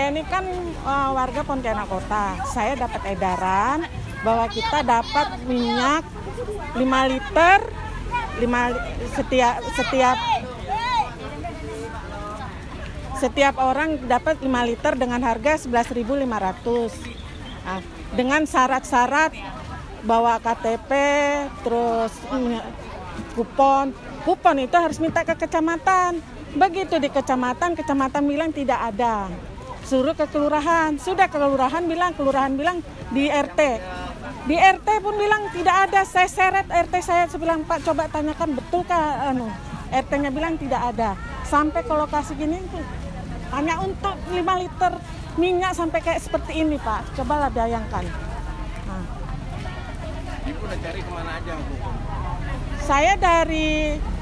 Saya ini kan warga Pontianak Kota. Saya dapat edaran bahwa kita dapat minyak 5 liter setiap orang dapat 5 liter dengan harga 11.500. Nah, dengan syarat-syarat bawa KTP, terus kupon itu harus minta ke kecamatan. Begitu di kecamatan bilang tidak ada. Suruh ke kelurahan, sudah ke kelurahan bilang di RT. Di RT pun bilang tidak ada. Saya seret RT saya bilang, Pak coba tanyakan betul kah RT-nya bilang tidak ada. Sampai ke lokasi gini hanya untuk 5 liter minyak sampai kayak seperti ini, Pak. Cobalah bayangkan. Nah. Ibu udah cari kemana aja, Bu? Saya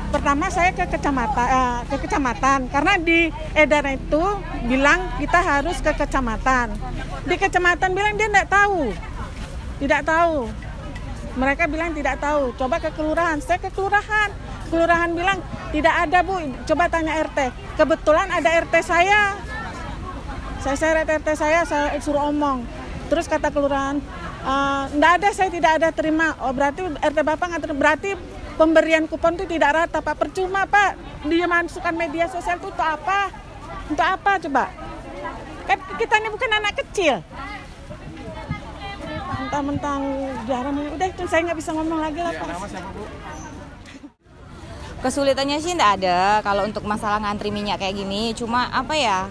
pertama saya ke kecamatan karena di edaran itu bilang kita harus ke kecamatan. Di kecamatan bilang dia tidak tahu. Mereka bilang tidak tahu. Coba ke kelurahan. Saya ke kelurahan. Kelurahan bilang tidak ada, Bu. Coba tanya RT. Kebetulan ada RT saya. Saya seret RT saya suruh omong. Terus kata kelurahan, enggak ada, saya tidak ada terima. Oh berarti RT Bapak nggak terima. Berarti pemberian kupon itu tidak rata, Pak. Percuma, Pak. Dia masukkan media sosial itu untuk apa? Untuk apa coba? Kan kita ini bukan anak kecil. Mentang-mentang jarang, udah itu saya nggak bisa ngomong lagi lah, Pak. Nama siapa, Bu? Kesulitannya sih enggak ada kalau untuk masalah ngantri minyak kayak gini. Cuma apa ya?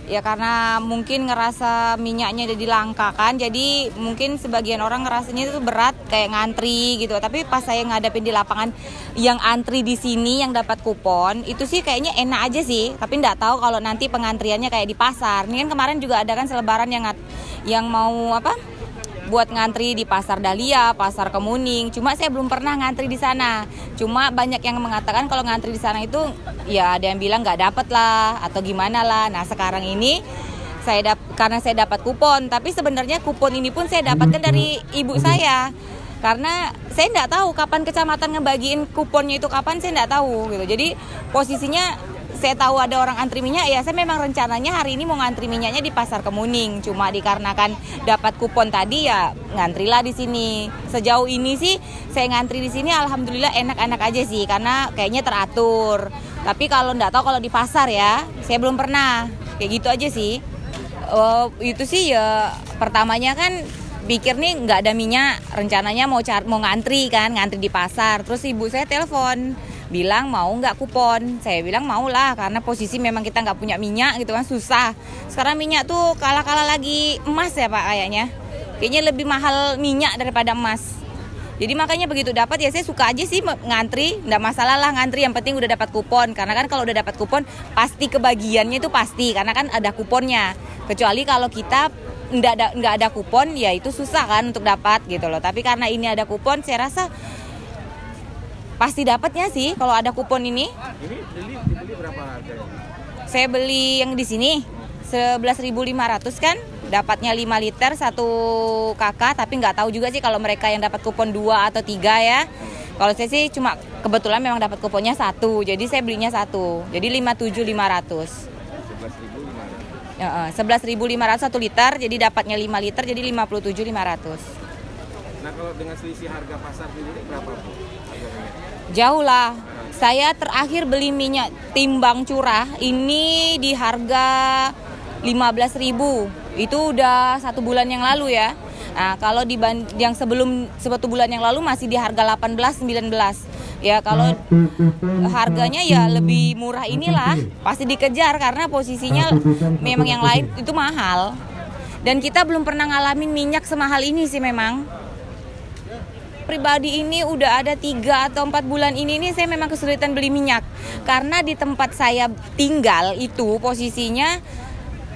Ya karena mungkin ngerasa minyaknya jadi langka kan. Jadi mungkin sebagian orang ngerasanya itu berat kayak ngantri gitu. Tapi pas saya ngadapin di lapangan yang antri di sini yang dapat kupon, itu sih kayaknya enak aja sih. Tapi enggak tahu kalau nanti pengantriannya kayak di pasar. Ini kan kemarin juga ada kan selebaran yang mau buat ngantri di Pasar Dahlia, Pasar Kemuning. Cuma saya belum pernah ngantri di sana. Cuma banyak yang mengatakan kalau ngantri di sana itu ya ada yang bilang nggak dapet lah atau gimana lah. Nah sekarang ini karena saya dapat kupon, tapi sebenarnya kupon ini pun saya dapatkan dari ibu saya. Karena saya nggak tahu kapan kecamatan ngebagiin kuponnya itu kapan, saya nggak tahu gitu. Jadi posisinya saya tahu ada orang antri minyak, ya saya memang rencananya hari ini mau ngantri minyaknya di Pasar Kemuning. Cuma dikarenakan dapat kupon tadi ya ngantrilah di sini. Sejauh ini sih saya ngantri di sini alhamdulillah enak-enak aja sih karena kayaknya teratur. Tapi kalau nggak tahu kalau di pasar ya, saya belum pernah. Kayak gitu aja sih. Itu sih ya pertamanya kan pikir nih nggak ada minyak, rencananya mau ngantri di pasar. Terus ibu saya telepon bilang mau nggak kupon. Saya bilang mau lah karena posisi memang kita nggak punya minyak gitu kan, susah. Sekarang minyak tuh kalah-kalah lagi emas ya Pak kayaknya. Kayaknya lebih mahal minyak daripada emas. Jadi makanya begitu dapat ya saya suka aja sih ngantri, nggak masalah lah ngantri, yang penting udah dapat kupon. Karena kan kalau udah dapat kupon pasti kebagiannya itu pasti karena kan ada kuponnya. Kecuali kalau kita nggak ada kupon ya itu susah kan untuk dapat gitu loh. Tapi karena ini ada kupon saya rasa pasti dapatnya sih kalau ada kupon ini. Ini dibeli berapa harganya? Saya beli yang di sini 11.500 kan, dapatnya 5 liter 1 kakak, tapi nggak tahu juga sih kalau mereka yang dapat kupon 2 atau 3 ya. Kalau saya sih cuma kebetulan memang dapat kuponnya 1, jadi saya belinya 1. Jadi 57.500. 11.500 1 liter, jadi dapatnya 5 liter jadi 57.500. Nah kalau dengan selisih harga pasar sendiri berapa Bu? Jauh lah. Saya terakhir beli minyak timbang curah ini di harga 15.000. Itu udah 1 bulan yang lalu ya. Nah, kalau yang sebelum 1 bulan yang lalu masih di harga 18 19. Ya kalau harganya ya lebih murah inilah, pasti dikejar karena posisinya memang yang lain itu mahal. Dan kita belum pernah ngalamin minyak semahal ini sih memang. Pribadi ini udah ada 3 atau 4 bulan ini nih saya memang kesulitan beli minyak. Karena di tempat saya tinggal itu posisinya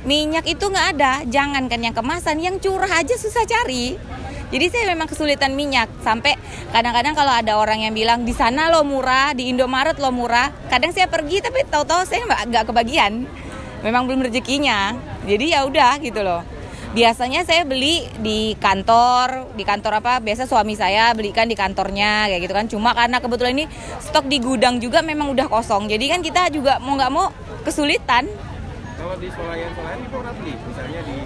minyak itu nggak ada. Jangankan yang kemasan, yang curah aja susah cari. Jadi saya memang kesulitan minyak. Sampai kadang-kadang kalau ada orang yang bilang di sana lo murah, di Indomaret lo murah. Kadang saya pergi tapi tahu-tahu saya nggak kebagian. Memang belum rezekinya. Jadi ya udah gitu loh. Biasanya saya beli di kantor apa, biasa suami saya belikan di kantornya kayak gitu kan. Cuma karena kebetulan ini stok di gudang juga memang udah kosong. Jadi kan kita juga mau nggak mau kesulitan. Kalau di swalayan itu pernah beli? Misalnya di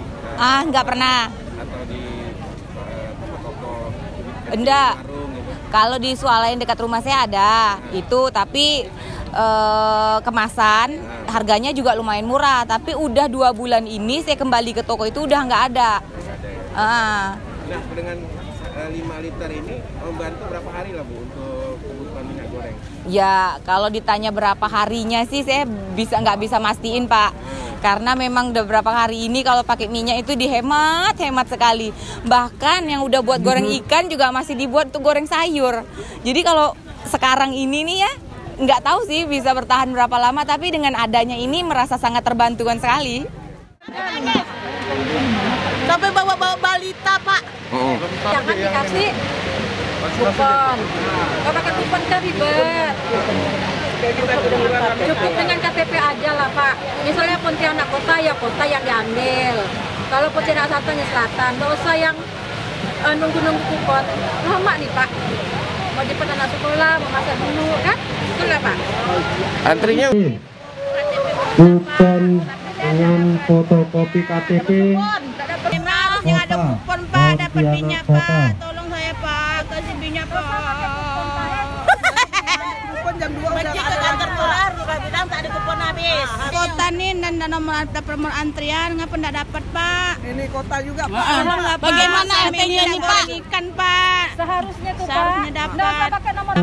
Nggak pernah. atau di toko-toko Enggak. warung gitu. Kalau di swalayan dekat rumah saya ada itu, tapi kemasan harganya juga lumayan murah. Tapi udah 2 bulan ini saya kembali ke toko itu udah nggak ada. Nggak ada ya. Nah, dengan 5 liter ini membantu berapa hari lah Bu untuk kebutuhan minyak goreng? ya kalau ditanya berapa harinya sih saya nggak bisa mastiin Pak. Karena memang udah berapa hari ini kalau pakai minyak itu hemat sekali. Bahkan yang udah buat goreng ikan juga masih dibuat untuk goreng sayur. Jadi kalau sekarang ini nih ya, nggak tahu sih bisa bertahan berapa lama. Tapi dengan adanya ini merasa sangat terbantukan sekali. Sampai bawa balita, Pak. Jangan dikasih kupon. Kalau pakai kupon kan ribet. Cukup dengan KTP aja lah, Pak. Misalnya Pontianak kota, ya kota yang diambil. Kalau Pontianak Selatan, ya selatan. Nggak usah yang nunggu-nunggu kupon. Lama nih, Pak. Mau jemput anak sekolah, mau masak dulu, kan? Betul lah, Pak. Antrinya kupon dengan fotokopi KTP Yang ada kupon, Pak. Dapat minyak, Pak. Tolong saya, Pak. Kasih minyak, Pak. Kupon jam 2 udah ke kantor keluar, udah bilang tak ada kupon habis. Kota nih dan nomor nomor antrian ngapa enggak dapat, Pak? Ini kota juga, Pak. Bagaimana artinya ini, Pak? Ikan, Pak. Seharusnya tuh, Seharusnya dapat.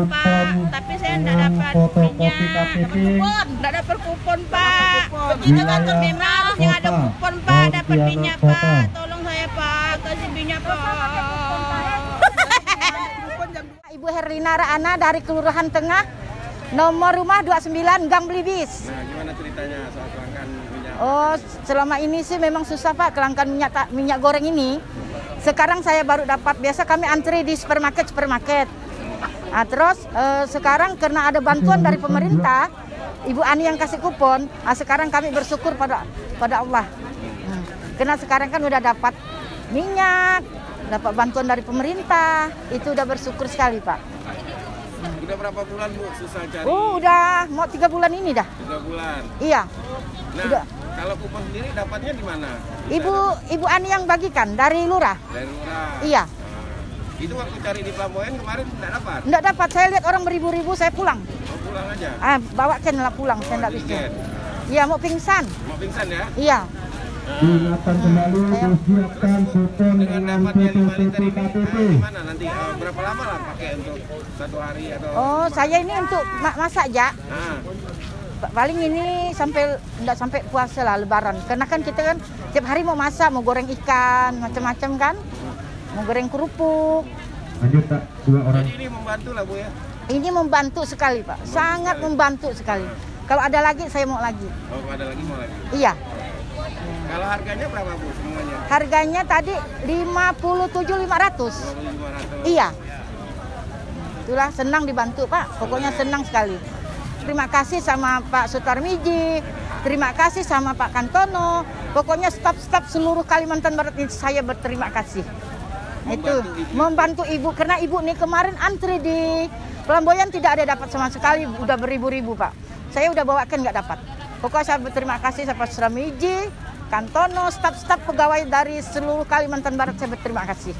Pak, tapi saya enggak dapat fotokopi KTP enggak dapat kupon, Pak. Begitu kantor memang yang ada kupon, Pak, dapat minyak, Pak. Tolong saya, Pak. Kasih minyak, Pak. Ibu Herlina Raana dari Kelurahan Tengah, nomor rumah 29 Gang Belibis. Nah, gimana ceritanya soal kelangkaan minyak? Oh, selama ini sih memang susah Pak kelangkaan minyak goreng ini. Sekarang saya baru dapat, biasa kami antri di supermarket. Nah, terus sekarang karena ada bantuan dari pemerintah, Ibu Ani yang kasih kupon, sekarang kami bersyukur pada Allah. Karena sekarang kan udah dapat minyak, dapat bantuan dari pemerintah, itu udah bersyukur sekali Pak. Udah berapa bulan Bu susah cari? Udah mau 3 bulan ini dah. 3 bulan. Iya. Nah, Udah. kalau kupon sendiri dapatnya di mana? Ibu Ani yang bagikan dari lurah. Dari lurah. Iya. Nah, itu waktu cari di Pelabuhan kemarin tidak dapat? Enggak dapat, saya lihat orang beribu-ribu, saya pulang. Mau pulang aja? Bawakan lah pulang, saya enggak bisa. weekend. Iya, mau pingsan. Mau pingsan ya? Iya. diingatkan kembali disiapkan kupon Dengan dengan dapatnya 5 liter fotokopi ini KTP. gimana nanti? Berapa lama lah pakai untuk 1 hari atau? Oh, saya ini untuk masak aja. Nah, Paling ini enggak sampai puasa lah, lebaran. Karena kan kita kan tiap hari mau masak, mau goreng ikan, macam-macam kan. Mau goreng kerupuk. Lanjut tak, 2 orang. jadi ini membantu lah Bu ya? Ini membantu sekali, Pak. Sangat membantu sekali. Kalau ada lagi, saya mau lagi. Oh, ada lagi mau lagi? Iya. Kalau harganya berapa Bu semuanya? Harganya tadi 57.500. 2.500. Iya. Itulah senang dibantu, Pak. Pokoknya senang sekali. Terima kasih sama Pak Sutarmiji. Terima kasih sama Pak Kantono. Pokoknya staf-staf seluruh Kalimantan Barat ini saya berterima kasih. Itu membantu Ibu karena Ibu nih kemarin antri di Pelamboyan tidak ada dapat sama sekali, udah beribu-ribu Pak. Saya udah bawakan nggak dapat. Pokoknya saya berterima kasih sama Pak Sutarmiji, Kantono, staf-staf pegawai dari seluruh Kalimantan Barat saya berterima kasih.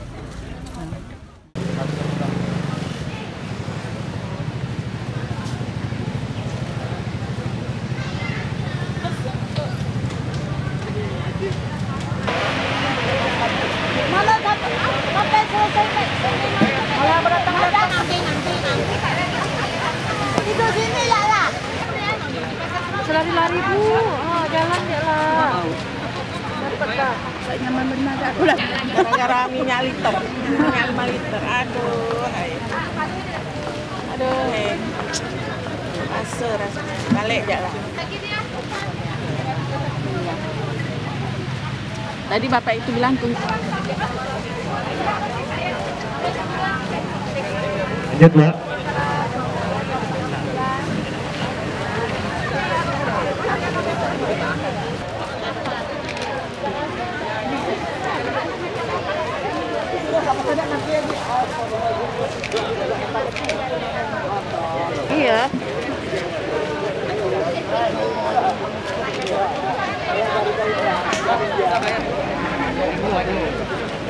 Lari-lari Bu, jalan ya lah. Dapat tak? Tak nyaman benar tak? Gara-gara minyak liter, minyak 5 liter. Aduh, hai. Aduh, hei. Rasa rasanya. Balik je lah. Tadi bapak itu bilang tunggu. Lanjut Mbak. Iya.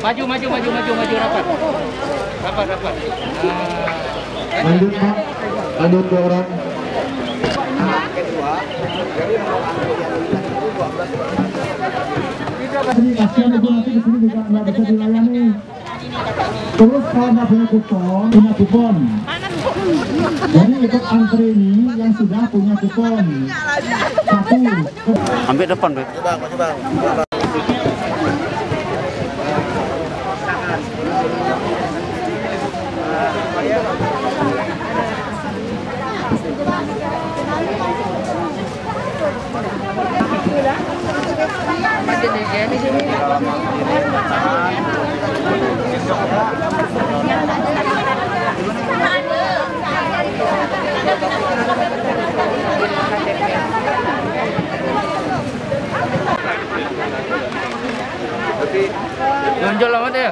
Maju rapat. Rapat. Lanjut Pak. Lanjut 2 orang. Ini kasihan ibu nanti kesini juga nggak bisa dilayani. Terus kalau nggak punya kupon. Jadi ikut antri ini yang sudah punya kupon. 1. Ambil depan, Beb. Coba. Nonjol amat ya.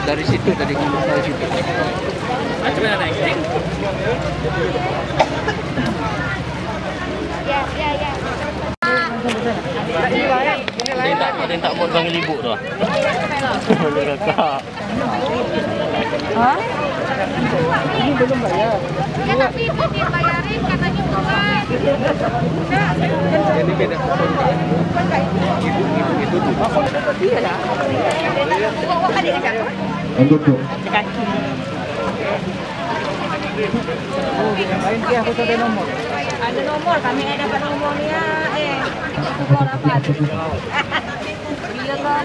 Dari situ tadi dari situ. Coba naik. Tinta buat Bang Ibu tuh. Kakak. Hah? Ini belum bayar. Ya tapi itu dibayarin katanya bukan. Ini beda kupon. Itu tuh. Lanjut Bu. Main dia harus ada nomor. Ada nomor, kami ada dapat nomornya. Nomor apa? Iya kan?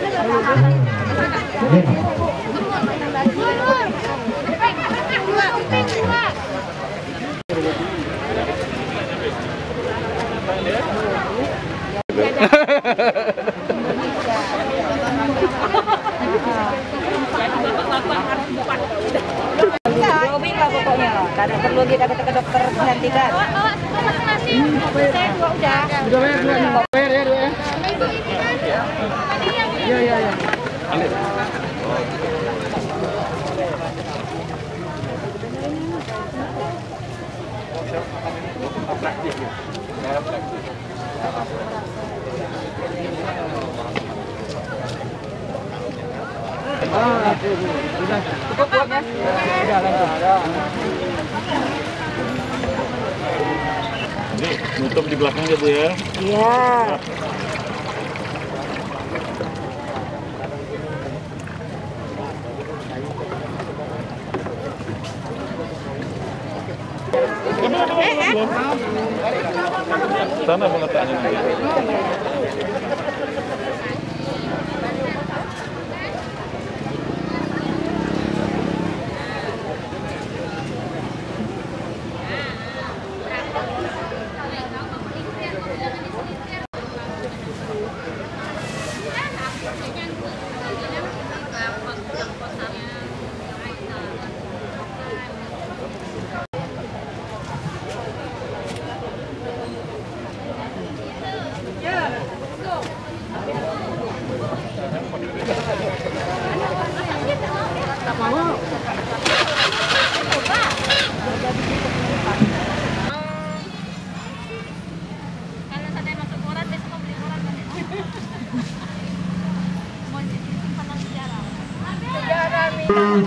Roaming lah pokoknya, tidak perlu kita ke dokter gantikan. Udah bayar ya, Dok ya. Iya. Cukup buatnya? Udah lanjut. Ini nutup di belakangnya Bu ya. Iya. Sana meletaknya nanti.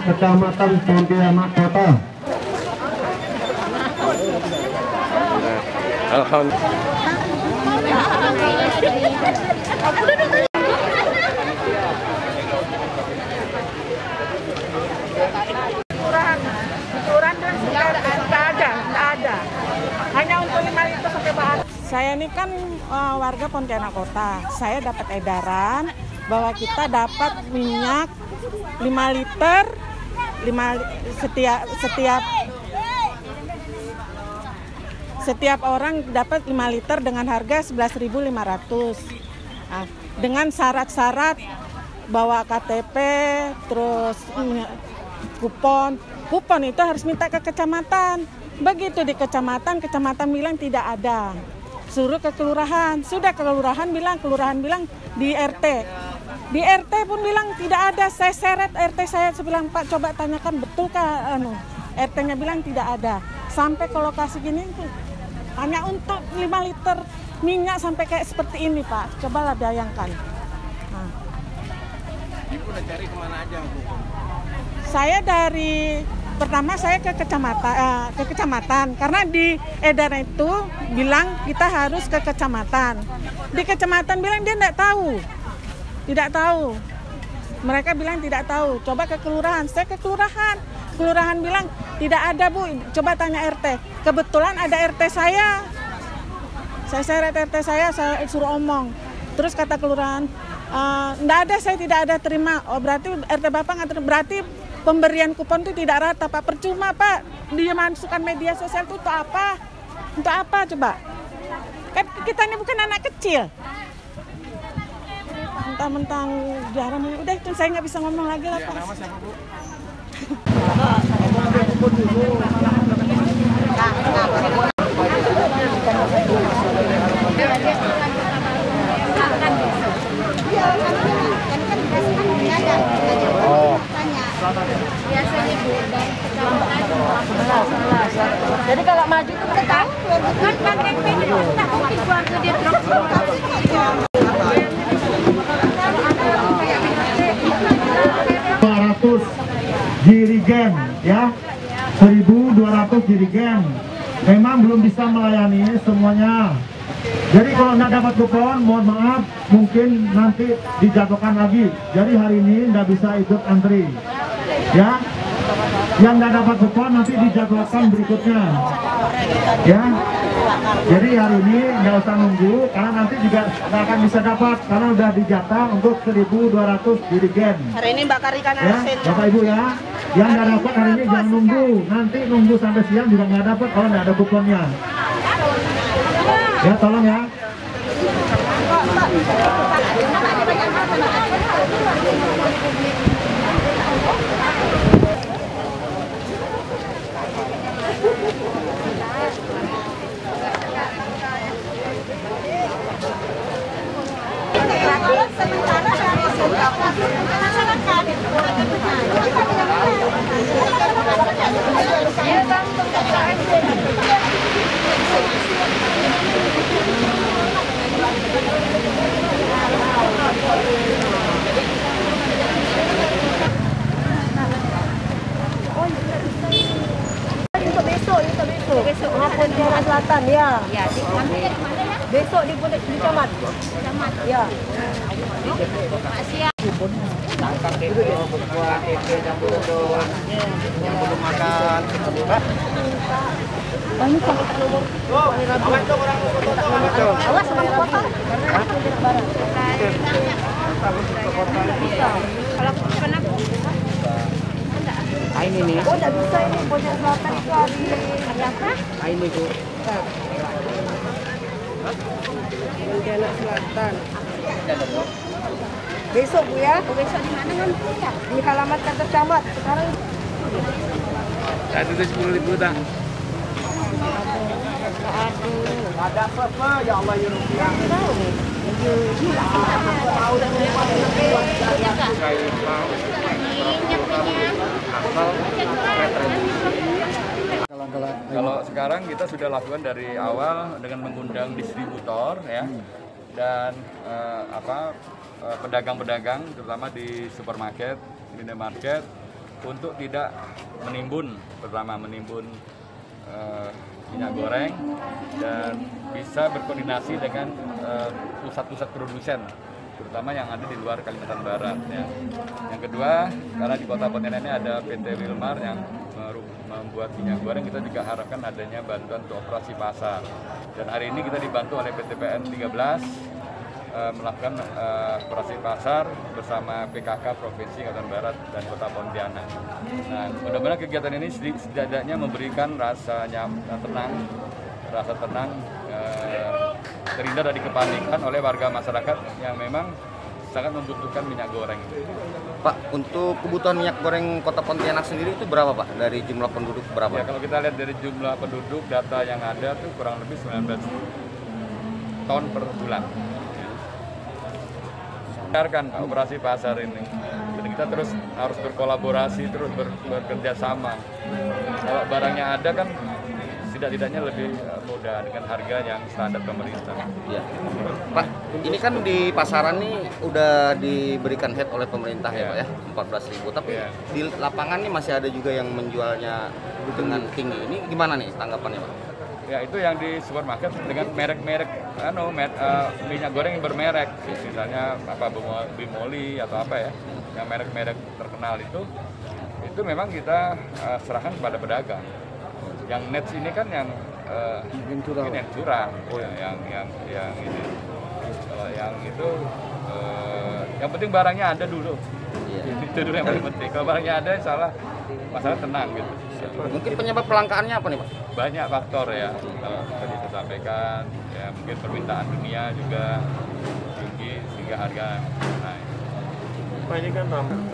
Kecamatan Pontianak Kota. Alhamdulillah. Kelurahan dan nggak ada. Hanya untuk 5 liter sampai bahan. Saya ini kan warga Pontianak Kota. Saya dapat edaran bahwa kita dapat minyak 5 liter setiap orang dapat 5 liter dengan harga 11.500. Nah, dengan syarat-syarat bawa KTP, terus kupon itu harus minta ke kecamatan. Begitu di kecamatan bilang tidak ada. Suruh ke kelurahan, sudah ke kelurahan bilang di RT. Di RT pun bilang tidak ada. Saya seret RT saya bilang, Pak coba tanyakan betulkah RT-nya bilang tidak ada. Sampai ke lokasi gini hanya untuk 5 liter minyak sampai kayak seperti ini, Pak. Cobalah bayangkan. Nah. Ibu udah cari kemana aja, Bu? Saya pertama saya ke kecamatan karena di edaran itu bilang kita harus ke kecamatan. Di kecamatan bilang dia tidak tahu. Mereka bilang tidak tahu. Coba ke kelurahan. Saya ke kelurahan. Kelurahan bilang tidak ada, Bu. Coba tanya RT. Kebetulan ada RT saya. Saya seret RT saya suruh omong. Terus kata kelurahan, enggak ada, saya tidak ada terima. Oh berarti RT Bapak nggak terima. Berarti pemberian kupon itu tidak rata, Pak. Percuma, Pak. Dia masukkan media sosial itu untuk apa? Untuk apa coba? Kan kita ini bukan anak kecil. Mentang-mentang jarang, udah itu saya nggak bisa ngomong lagi lah, Pak. Nama siapa, Bu? Biasanya Bu, dan jadi kalau maju itu kita tahu kan KTP itu tak mungkin keluarga dia truk semua. 200 jirigen ya, 1.200 jirigen. Memang belum bisa melayani semuanya. Jadi kalau nggak dapat kupon, mohon maaf, mungkin nanti dijadwalkan lagi. Jadi hari ini nggak bisa ikut antri, ya. Yang nggak dapat kupon nanti dijadwalkan berikutnya, ya. Jadi hari ini nggak usah nunggu, karena nanti juga nggak akan bisa dapat, karena udah dijatah untuk 1.200 jirigen. Hari ini Mbak Karika Ya, Bapak Ibu ya, yang nggak dapat hari ini jangan nunggu, nanti nunggu sampai siang juga nggak dapat kalau nggak ada kuponnya. Ya, tolong ya. Besok Pontianak Selatan ya. Ya, besok di Camat. Ya. Yang belum makan. Awas sama potong. Kalau kenapa? Ini nih. Oh, enggak bisa ini Pontianak Selatan itu hari apa? Ini, Bu. Pontianak Selatan. Besok Bu ya? Besok di mana kan? Di halaman kantor camat. Sekarang Ada 10.000 dah. Ada apa? Ya Allah ya Rupiah. Kalau sekarang kita sudah lakukan dari awal dengan mengundang distributor ya dan pedagang-pedagang terutama di supermarket, minimarket untuk tidak menimbun, pertama menimbun minyak goreng dan bisa berkoordinasi dengan pusat-pusat produsen terutama yang ada di luar Kalimantan Barat ya. Yang kedua, karena di Kota Pontianak ini ada PT Wilmar yang membuat minyak goreng, kita juga harapkan adanya bantuan untuk operasi pasar. Dan hari ini kita dibantu oleh PT PN 13 melakukan operasi pasar bersama PKK Provinsi Kalimantan Barat dan Kota Pontianak. Nah, mudah-mudahan kegiatan ini setidaknya memberikan rasa tenang, terhindar dari kepanikan oleh warga masyarakat yang memang sangat membutuhkan minyak goreng. Pak, untuk kebutuhan minyak goreng Kota Pontianak sendiri itu berapa, Pak? Dari jumlah penduduk berapa? Ya, kalau kita lihat dari jumlah penduduk, data yang ada itu kurang lebih 19 ton per bulan. 19 Biarkan operasi pasar ini. Jadi kita terus harus berkolaborasi, terus bekerja sama. Kalau barangnya ada kan tidak-tidaknya lebih mudah dengan harga yang standar pemerintah. Ya. Pak, ini kan di pasaran nih udah diberikan head oleh pemerintah ya Pak ya, 14.000. Tapi di lapangan nih masih ada juga yang menjualnya dengan tinggi. Ini gimana nih tanggapannya Pak? Ya itu yang di supermarket dengan merek-merek minyak goreng yang bermerek, misalnya apa Bimoli atau apa ya, yang merek-merek terkenal itu memang kita serahkan kepada pedagang. Yang net ini kan yang curang, yang ini. Kalau yang itu yang penting barangnya ada dulu. Itu dulu yang paling penting. Kalau barangnya ada, salah masalah tenang gitu. Mungkin penyebab kelangkaannya apa nih Pak? Banyak faktor ya, kalau tadi saya sampaikan, ya mungkin permintaan dunia juga tinggi sehingga harga naik. Pak, ini kan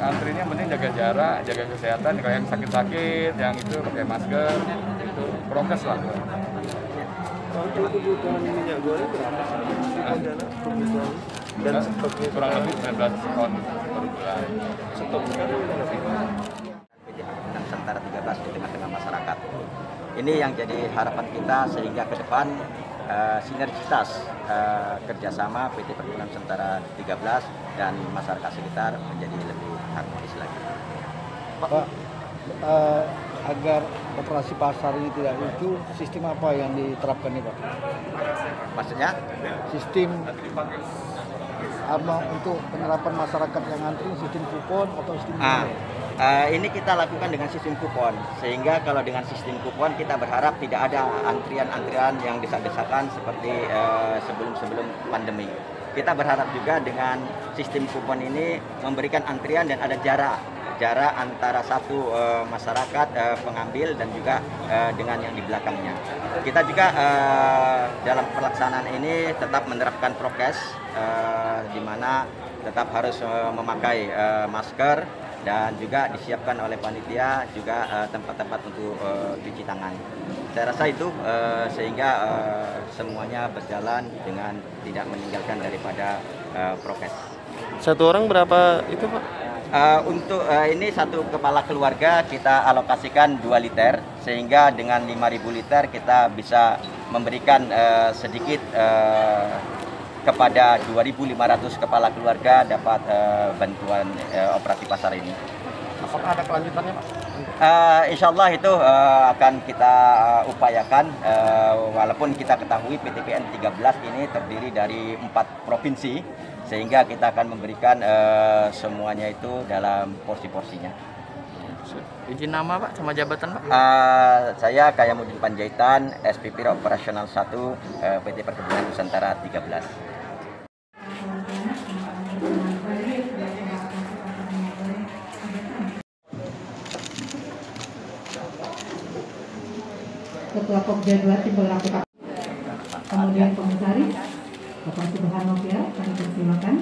antrinya mending jaga jarak, jaga kesehatan, kalau yang sakit-sakit, yang itu pakai masker, itu prokes lah. untuk kebutuhan minyak goreng berapa? Kebutuhan dan stoknya kurang lebih 19 ton per bulan. Stok sekarang Nusantara 13 di tengah-tengah masyarakat. Ini yang jadi harapan kita sehingga ke depan sinergitas kerjasama PT Perkebunan Nusantara 13 dan masyarakat sekitar menjadi lebih harmonis lagi. Pak, agar operasi pasar ini tidak lucu, sistem apa yang diterapkan nih Pak? Maksudnya? Sistem untuk penerapan masyarakat yang antri, sistem kupon atau sistem ini kita lakukan dengan sistem kupon, sehingga kalau dengan sistem kupon kita berharap tidak ada antrian-antrian yang desak-desakan seperti sebelum pandemi. Kita berharap juga dengan sistem kupon ini memberikan antrian dan ada jarak antara satu masyarakat pengambil dan juga dengan yang di belakangnya. Kita juga dalam pelaksanaan ini tetap menerapkan prokes, di mana tetap harus memakai masker dan juga disiapkan oleh panitia juga tempat-tempat untuk cuci tangan. Saya rasa itu sehingga semuanya berjalan dengan tidak meninggalkan daripada prokes. Satu orang berapa itu Pak? Untuk ini satu kepala keluarga kita alokasikan 2 liter, sehingga dengan 5.000 liter kita bisa memberikan sedikit kepada 2.500 kepala keluarga dapat bantuan operasi pasar ini. Apakah ada kelanjutannya Pak? Insya Allah itu akan kita upayakan, walaupun kita ketahui PTPN 13 ini terdiri dari 4 provinsi, sehingga kita akan memberikan semuanya itu dalam porsi-porsinya. Izin nama Pak sama jabatan Pak? Saya Kayamuddin Panjaitan, SPP Operasional 1 PT Perkebunan Nusantara 13. Ketua Pokja 2 Timbul Rapukat, kemudian Komisaris Bapak Subhanovial, kami persilakan.